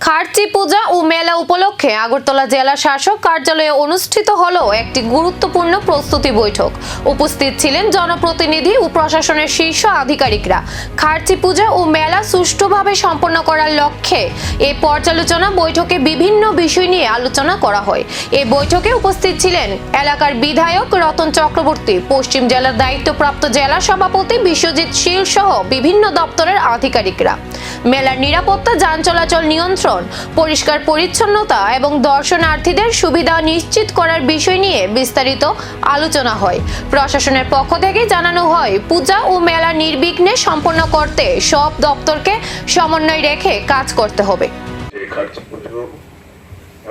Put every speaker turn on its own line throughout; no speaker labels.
খার্চি পূজা ও মেলা উপলক্ষে আগরতলা জেলা শাসক কার্যালয়ে অনুষ্ঠিত হলো একটি গুরুত্বপূর্ণ প্রস্তুতি বৈঠক। উপস্থিত ছিলেন জনপ্রতিনিধি ও প্রশাসনের শীর্ষ আধিকারিকরা। খার্চি পূজা ও মেলা সুষ্ঠুভাবে সম্পন্ন করার লক্ষ্যে এই পর্যালোচনা বৈঠকে বিভিন্ন বিষয় নিয়ে আলোচনা করা হয়। এই বৈঠকে উপস্থিত ছিলেন এলাকার বিধায়ক রতন চক্রবর্তী, পশ্চিম জেলার দায়িত্বপ্রাপ্ত জেলা সভাপতি বিশ্বজিৎ শীল সহ বিভিন্ন দপ্তরের আধিকারিকরা। মেলার নিরাপত্তা, যান চলাচল নিয়ন্ত্রণ, পরিষ্কার পরিচ্ছন্নতা এবং দর্শনার্থীদের সুবিধা নিশ্চিত করার বিষয় নিয়ে বিস্তারিত আলোচনা হয়। প্রশাসনের পক্ষ থেকে জানানো হয়, পূজা ও মেলা নির্বিঘ্নে সম্পন্ন করতে সব দপ্তরকে সমন্বয় রেখে কাজ করতে হবে।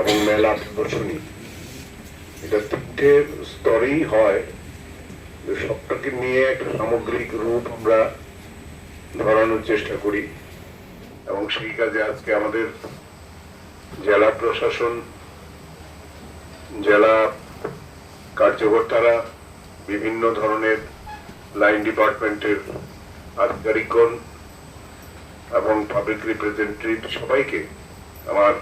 এবং মেলা প্রদর্শনী এটা তিনটে স্তরেই হয়, সবটাকে নিয়ে একটা সামগ্রিক রূপ আমরা ধরানোর চেষ্টা করি এবং সেই কাজে আজকে আমাদের জেলা প্রশাসন, জেলা কার্যকর্তারা, বিভিন্ন ধরনের লাইন ডিপার্টমেন্টের আধিকারিকগণ এবং পাবলিক রিপ্রেজেন্টেটিভ সবাইকে আমার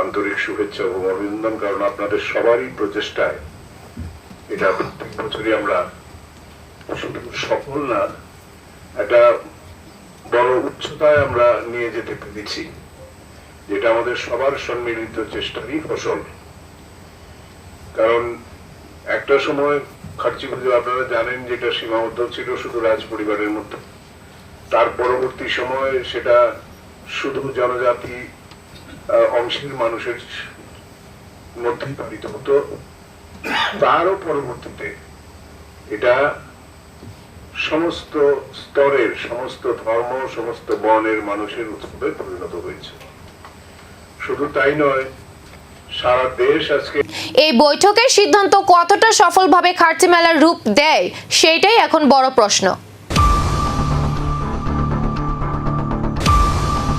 আন্তরিক শুভেচ্ছা এবং অভিনন্দন। কারণ আপনাদের সবারই প্রচেষ্টায় এটা প্রত্যেক বছরই আমরা শুধু সফল না, একটা বড় উচ্চতায় আমরা নিয়ে যেতে পেরেছি, যেটা আমাদের সবার সম্মিলিত চেষ্টারই ফসল। কারণ একটা সময় খার্চি পুজো আপনারা জানেন যেটা সীমাবদ্ধ ছিল শুধু রাজ পরিবারের মধ্যে। তার পরবর্তী সময়ে সেটা শুধু জনজাতি অংশের মানুষের মধ্যেই পালিত হতো। তারও পরবর্তীতে এটা সমস্ত স্তরের, সমস্ত ধর্ম, সমস্ত বর্ণের মানুষের উৎসবে পরিণত হয়েছে। শুধু তাই নয়, সারা দেশ আজকে
এই বৈঠকের সিদ্ধান্ত কতটা সফলভাবে খার্চি মেলার রূপ দেয়, সেটাই এখন বড় প্রশ্ন।